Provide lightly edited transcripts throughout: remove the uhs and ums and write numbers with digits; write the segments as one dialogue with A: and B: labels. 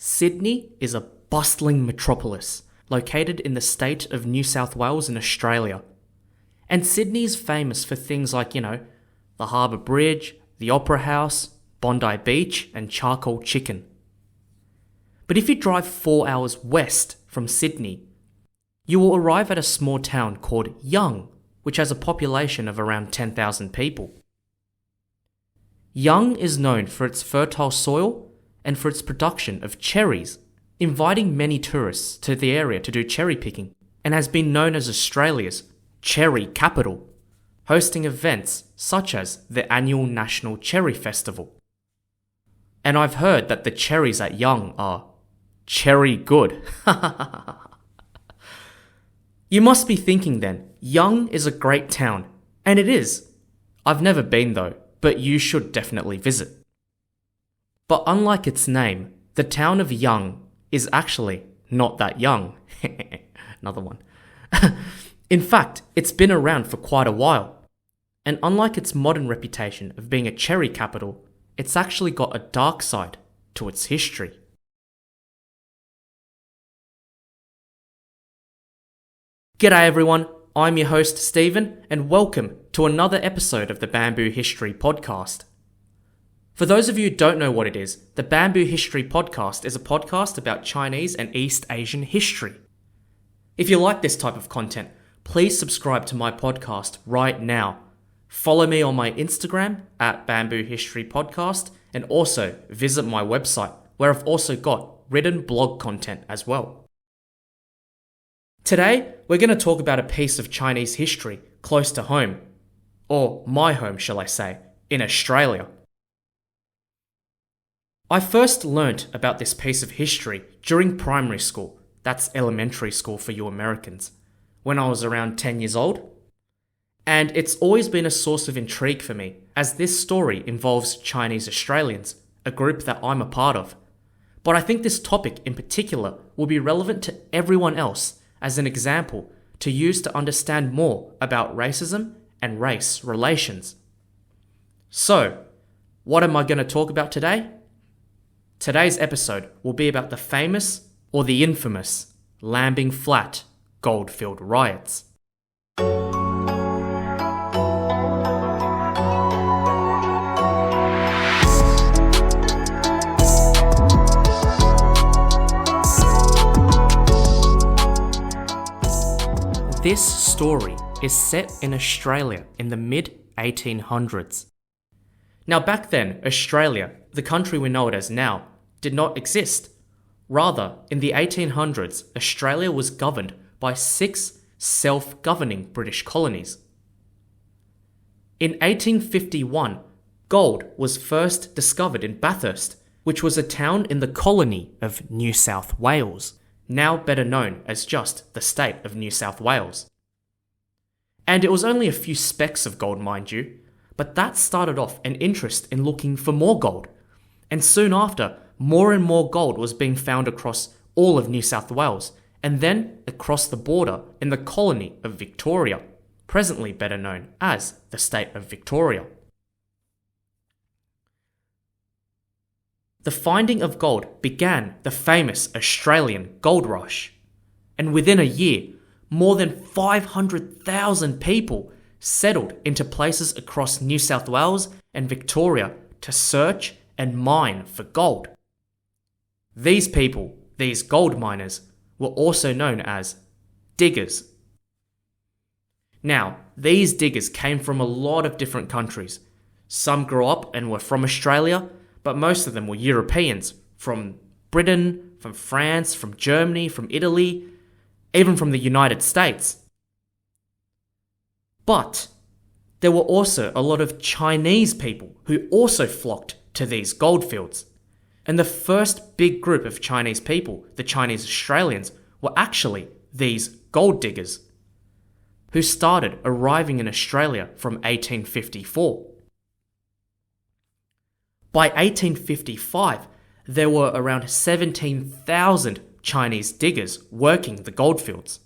A: Sydney is a bustling metropolis located in the state of New South Wales in Australia. And Sydney is famous for things like, the Harbour Bridge, the Opera House, Bondi Beach, and charcoal chicken. But if you drive 4 hours west from Sydney, you will arrive at a small town called Young, which has a population of around 10,000 people. Young is known for its fertile soil and for its production of cherries, inviting many tourists to the area to do cherry picking, and has been known as Australia's cherry capital, hosting events such as the annual National Cherry Festival. And I've heard that the cherries at Young are cherry good. You must be thinking then, Young is a great town, and it is. I've never been though, but you should definitely visit. But unlike its name, the town of Young is actually not that young. Another one. In fact, it's been around for quite a while. And unlike its modern reputation of being a cherry capital, it's actually got a dark side to its history. G'day everyone, I'm your host Stephen, and welcome to another episode of the Bamboo History Podcast. For those of you who don't know what it is, the Bamboo History Podcast is a podcast about Chinese and East Asian history. If you like this type of content, please subscribe to my podcast right now. Follow me on my Instagram at Bamboo History Podcast, and also visit my website where I've also got written blog content as well. Today, we're going to talk about a piece of Chinese history close to home, or my home, shall I say, in Australia. I first learnt about this piece of history during primary school, that's elementary school for you Americans, when I was around 10 years old. And it's always been a source of intrigue for me, as this story involves Chinese Australians, a group that I'm a part of. But I think this topic in particular will be relevant to everyone else as an example to use to understand more about racism and race relations. So, what am I going to talk about today? Today's episode will be about the famous, or the infamous, Lambing Flat goldfield riots. This story is set in Australia in the mid-1800s. Now back then, Australia, the country we know it as now, did not exist. Rather, in the 1800s, Australia was governed by 6 self-governing British colonies. In 1851, gold was first discovered in Bathurst, which was a town in the colony of New South Wales, now better known as just the state of New South Wales. And it was only a few specks of gold, mind you, but that started off an interest in looking for more gold. And soon after, more and more gold was being found across all of New South Wales, and then across the border in the colony of Victoria, presently better known as the state of Victoria. The finding of gold began the famous Australian gold rush, and within a year, more than 500,000 people settled into places across New South Wales and Victoria to search and mine for gold. These people, these gold miners, were also known as diggers. Now, these diggers came from a lot of different countries. Some grew up and were from Australia, but most of them were Europeans, from Britain, from France, from Germany, from Italy, even from the United States. But there were also a lot of Chinese people who also flocked to these goldfields. And the first big group of Chinese people, the Chinese Australians, were actually these gold diggers, who started arriving in Australia from 1854. By 1855, there were around 17,000 Chinese diggers working the goldfields.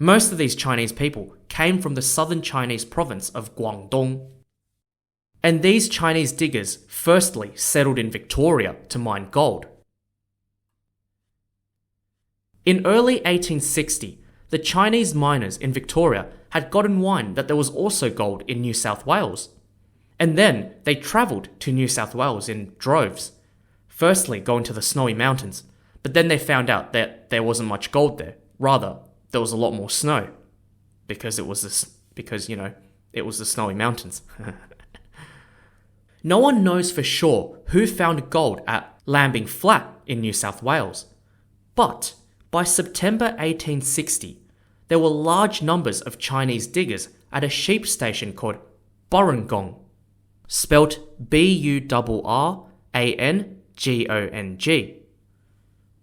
A: Most of these Chinese people came from the southern Chinese province of Guangdong. And these Chinese diggers firstly settled in Victoria to mine gold. In early 1860, the Chinese miners in Victoria had gotten wind that there was also gold in New South Wales. And then they travelled to New South Wales in droves, firstly going to the Snowy Mountains, but then they found out that there wasn't much gold there. Rather, there was a lot more snow, because it was the Snowy Mountains. No one knows for sure who found gold at Lambing Flat in New South Wales, but by September 1860, there were large numbers of Chinese diggers at a sheep station called Burrangong, spelt Burrangong.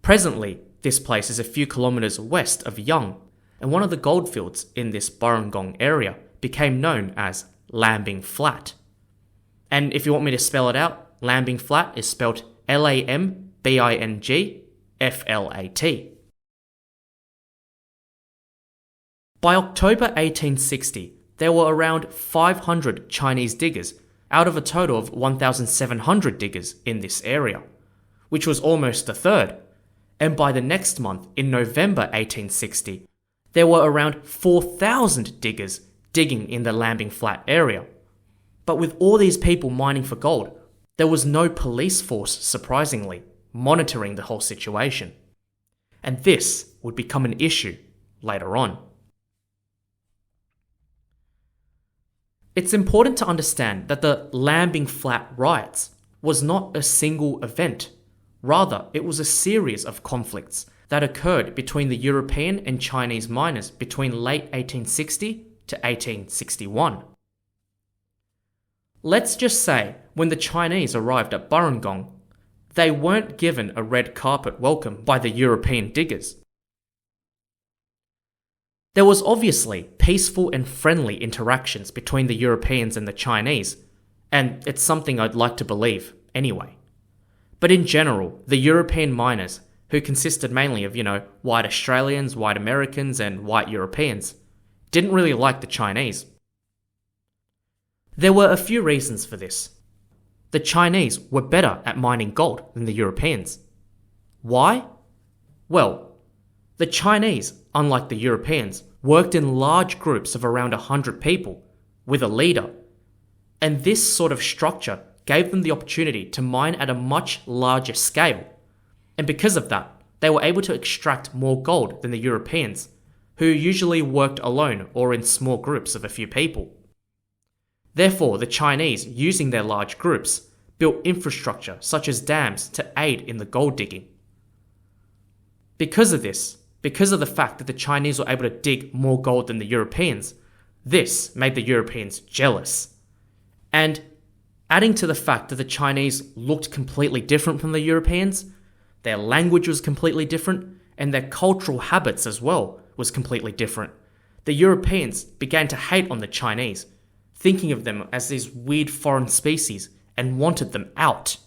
A: Presently, this place is a few kilometres west of Young, and one of the goldfields in this Burrangong area became known as Lambing Flat. And if you want me to spell it out, Lambing Flat is spelt Lambingflat. By October 1860, there were around 500 Chinese diggers out of a total of 1,700 diggers in this area, which was almost a third. And by the next month, in November 1860, there were around 4,000 diggers digging in the Lambing Flat area. But with all these people mining for gold, there was no police force, surprisingly, monitoring the whole situation. And this would become an issue later on. It's important to understand that the Lambing Flat riots was not a single event. Rather, it was a series of conflicts that occurred between the European and Chinese miners between late 1860 to 1861. Let's just say when the Chinese arrived at Burrangong, they weren't given a red carpet welcome by the European diggers. There was obviously peaceful and friendly interactions between the Europeans and the Chinese, and it's something I'd like to believe anyway. But in general, the European miners, who consisted mainly of, white Australians, white Americans, and white Europeans, didn't really like the Chinese. There were a few reasons for this. The Chinese were better at mining gold than the Europeans. Why? Well, the Chinese, unlike the Europeans, worked in large groups of around 100 people, with a leader. And this sort of structure gave them the opportunity to mine at a much larger scale. And because of that, they were able to extract more gold than the Europeans, who usually worked alone or in small groups of a few people. Therefore, the Chinese, using their large groups, built infrastructure such as dams to aid in the gold digging. Because of this, because of the fact that the Chinese were able to dig more gold than the Europeans, this made the Europeans jealous. And adding to the fact that the Chinese looked completely different from the Europeans, their language was completely different, and their cultural habits as well was completely different, the Europeans began to hate on the Chinese, thinking of them as these weird foreign species, and wanted them out.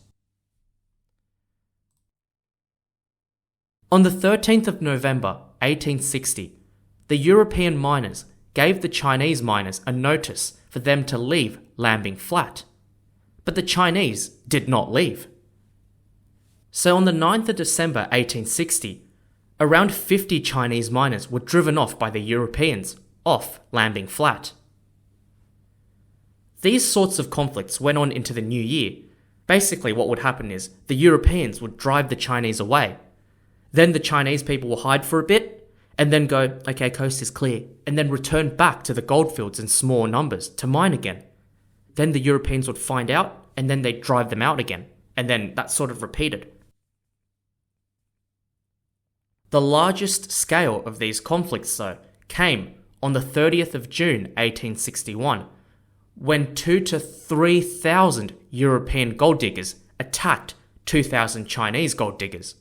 A: On the 13th of November 1860, the European miners gave the Chinese miners a notice for them to leave Lambing Flat. But the Chinese did not leave. So on the 9th of December 1860, around 50 Chinese miners were driven off by the Europeans off Lambing Flat. These sorts of conflicts went on into the new year. Basically what would happen is the Europeans would drive the Chinese away. Then the Chinese people will hide for a bit and then go, okay, coast is clear, and then return back to the goldfields in small numbers to mine again. Then the Europeans would find out and then they'd drive them out again, and then that sort of repeated. The largest scale of these conflicts, though, came on the 30th of June 1861, when 2,000 to 3,000 European gold diggers attacked 2,000 Chinese gold diggers.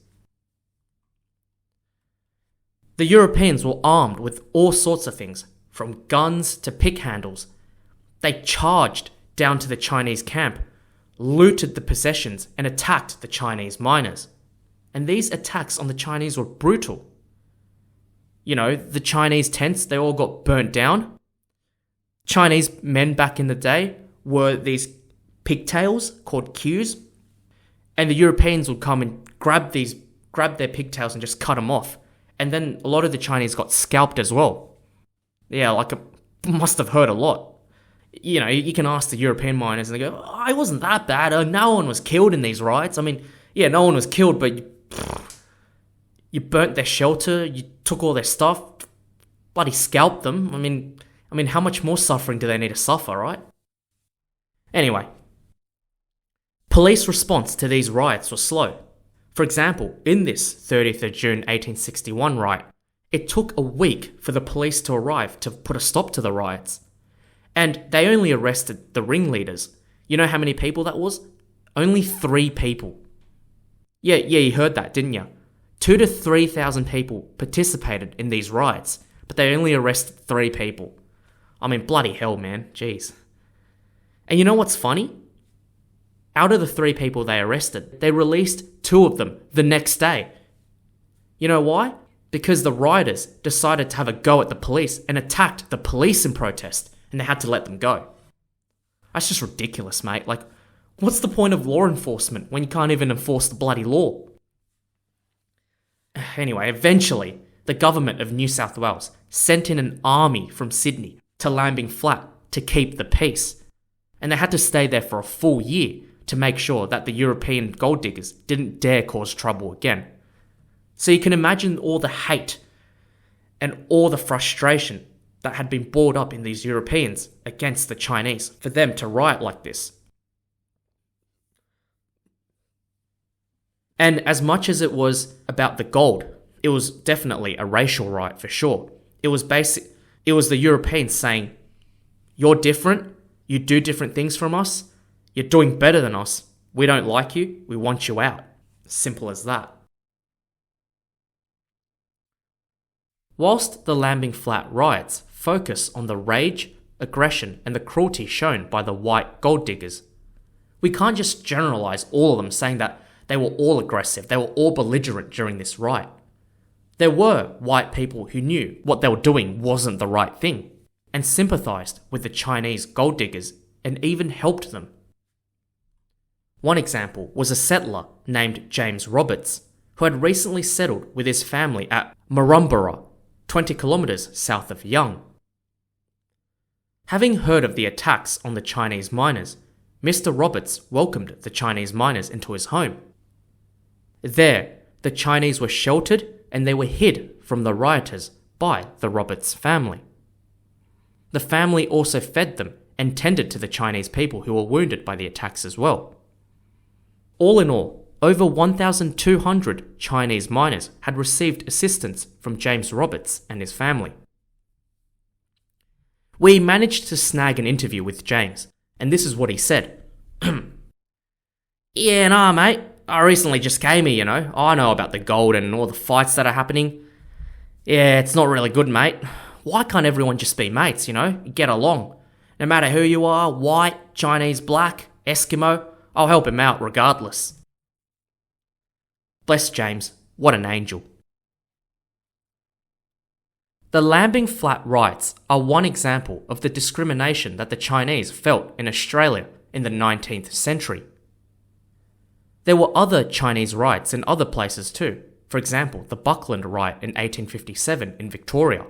A: The Europeans were armed with all sorts of things, from guns to pick handles. They charged down to the Chinese camp, looted the possessions, and attacked the Chinese miners. And these attacks on the Chinese were brutal. The Chinese tents, they all got burnt down. Chinese men back in the day were these pigtails called queues, and the Europeans would come and grab their pigtails and just cut them off, And then a lot of the Chinese got scalped as well. Yeah, like it must have hurt a lot. You know, you can ask the European miners and they go, oh, it wasn't that bad. No one was killed in these riots. I mean, yeah, no one was killed, but you burnt their shelter, you took all their stuff, bloody scalped them. I mean, how much more suffering do they need to suffer, right? Anyway, police response to these riots was slow. For example, in this 30th of June 1861 riot, it took a week for the police to arrive to put a stop to the riots. And they only arrested the ringleaders. You know how many people that was? Only 3 people. Yeah, you heard that, didn't you? 2,000 to 3,000 people participated in these riots, but they only arrested 3 people. I mean, bloody hell, man. Jeez. And you know what's funny? Out of the 3 people they arrested, they released 2 of them the next day. You know why? Because the rioters decided to have a go at the police and attacked the police in protest, and they had to let them go. That's just ridiculous, mate. Like, what's the point of law enforcement when you can't even enforce the bloody law? Anyway, eventually, the government of New South Wales sent in an army from Sydney to Lambing Flat to keep the peace. And they had to stay there for a full year to make sure that the European gold diggers didn't dare cause trouble again. So you can imagine all the hate and all the frustration that had been boiled up in these Europeans against the Chinese for them to riot like this. And as much as it was about the gold, it was definitely a racial riot for sure. It was the Europeans saying, you're different, you do different things from us, you're doing better than us, we don't like you, we want you out. Simple as that. Whilst the Lambing Flat riots focus on the rage, aggression, and the cruelty shown by the white gold diggers, we can't just generalise all of them saying that they were all aggressive, they were all belligerent during this riot. There were white people who knew what they were doing wasn't the right thing, and sympathised with the Chinese gold diggers and even helped them. One example was a settler named James Roberts, who had recently settled with his family at Murrumbara, 20 kilometres south of Young. Having heard of the attacks on the Chinese miners, Mr. Roberts welcomed the Chinese miners into his home. There, the Chinese were sheltered and they were hid from the rioters by the Roberts family. The family also fed them and tended to the Chinese people who were wounded by the attacks as well. All in all, over 1,200 Chinese miners had received assistance from James Roberts and his family. We managed to snag an interview with James, and this is what he said. Yeah, nah, mate. I recently just came here, you know. I know about the gold and all the fights that are happening. Yeah, it's not really good, mate. Why can't everyone just be mates, you know? Get along. No matter who you are, white, Chinese, black, Eskimo, I'll help him out regardless. Bless James. What an angel. The Lambing Flat riots are one example of the discrimination that the Chinese felt in Australia in the 19th century. There were other Chinese riots in other places too. For example, the Buckland riot in 1857 in Victoria.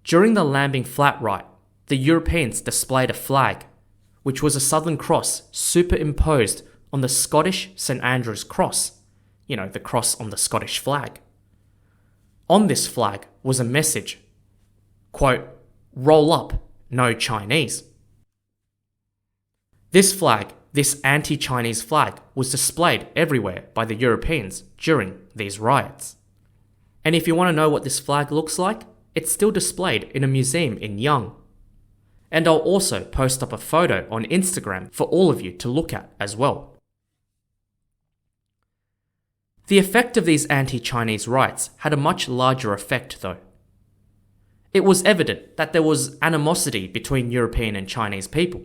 A: During the Lambing Flat riot, the Europeans displayed a flag, which was a Southern Cross superimposed on the Scottish St Andrew's Cross, you know, the cross on the Scottish flag. On this flag was a message, quote, "Roll up, no Chinese." This flag, this anti-Chinese flag, was displayed everywhere by the Europeans during these riots. And if you want to know what this flag looks like, it's still displayed in a museum in Young. And I'll also post up a photo on Instagram for all of you to look at as well. The effect of these anti-Chinese riots had a much larger effect though. It was evident that there was animosity between European and Chinese people,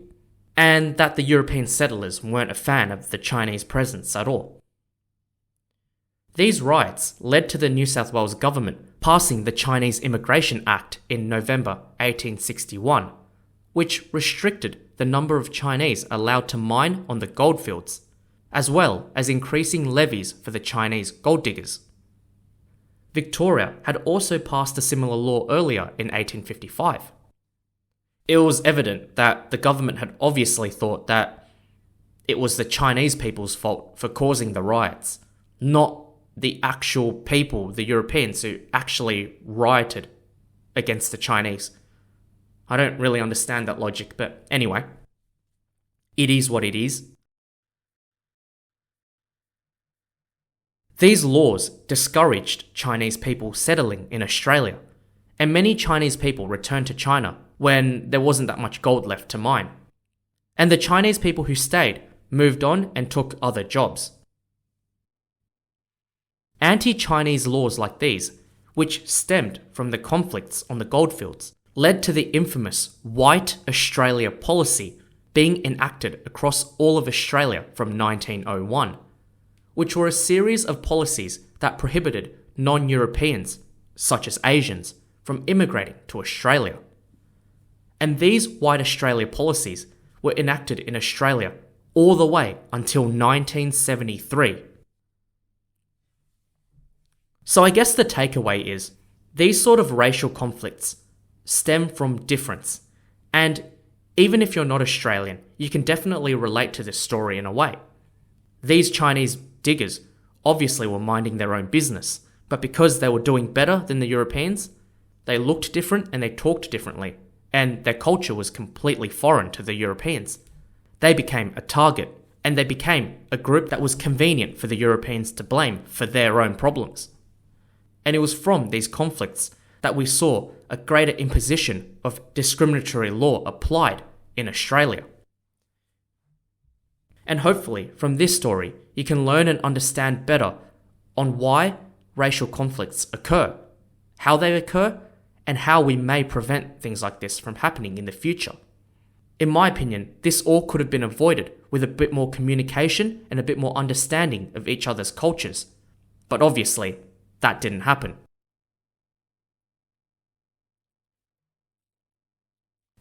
A: and that the European settlers weren't a fan of the Chinese presence at all. These riots led to the New South Wales government passing the Chinese Immigration Act in November 1861, which restricted the number of Chinese allowed to mine on the goldfields, as well as increasing levies for the Chinese gold diggers. Victoria had also passed a similar law earlier in 1855. It was evident that the government had obviously thought that it was the Chinese people's fault for causing the riots, not the actual people, the Europeans, who actually rioted against the Chinese. I don't really understand that logic, but anyway, it is what it is. These laws discouraged Chinese people settling in Australia, and many Chinese people returned to China when there wasn't that much gold left to mine. And the Chinese people who stayed moved on and took other jobs. Anti-Chinese laws like these, which stemmed from the conflicts on the goldfields, led to the infamous White Australia policy being enacted across all of Australia from 1901, which were a series of policies that prohibited non-Europeans, such as Asians, from immigrating to Australia. And these White Australia policies were enacted in Australia all the way until 1973. So I guess the takeaway is, these sort of racial conflicts stem from difference, and even if you're not Australian, you can definitely relate to this story in a way. These Chinese diggers obviously were minding their own business, but because they were doing better than the Europeans, they looked different and they talked differently, and their culture was completely foreign to the Europeans. They became a target, and they became a group that was convenient for the Europeans to blame for their own problems. And it was from these conflicts that we saw a greater imposition of discriminatory law applied in Australia. And hopefully, from this story, you can learn and understand better on why racial conflicts occur, how they occur, and how we may prevent things like this from happening in the future. In my opinion, this all could have been avoided with a bit more communication and a bit more understanding of each other's cultures. But obviously, that didn't happen.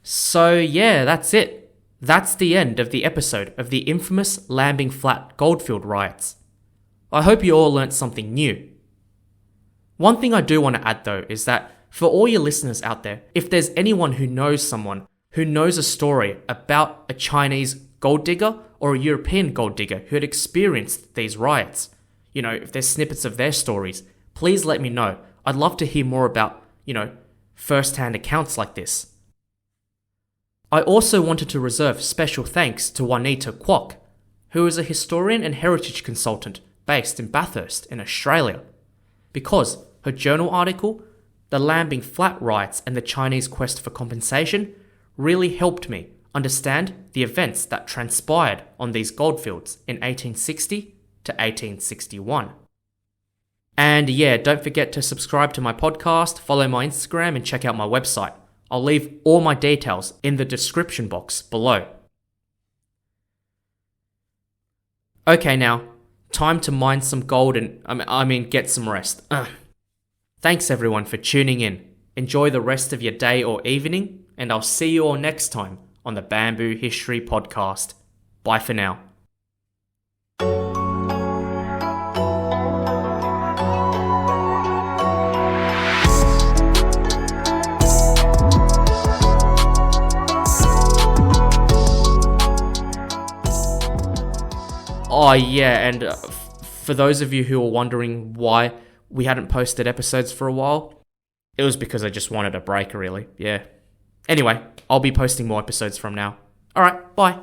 A: So yeah, that's it. That's the end of the episode of the infamous Lambing Flat goldfield riots. I hope you all learnt something new. One thing I do want to add though is that for all your listeners out there, if there's anyone who knows someone who knows a story about a Chinese gold digger or a European gold digger who had experienced these riots, if there's snippets of their stories, please let me know. I'd love to hear more about, first-hand accounts like this. I also wanted to reserve special thanks to Juanita Kwok, who is a historian and heritage consultant based in Bathurst in Australia, because her journal article, The Lambing Flat Riots and the Chinese Quest for Compensation, really helped me understand the events that transpired on these goldfields in 1860 to 1861. And yeah, don't forget to subscribe to my podcast, follow my Instagram, and check out my website. I'll leave all my details in the description box below. Okay now, time to mine some gold and get some rest. Thanks everyone for tuning in. Enjoy the rest of your day or evening, and I'll see you all next time on the Bamboo History Podcast. Bye for now. Oh yeah, and for those of you who are wondering why we hadn't posted episodes for a while, it was because I just wanted a break, really. Yeah. Anyway, I'll be posting more episodes from now. Alright, bye.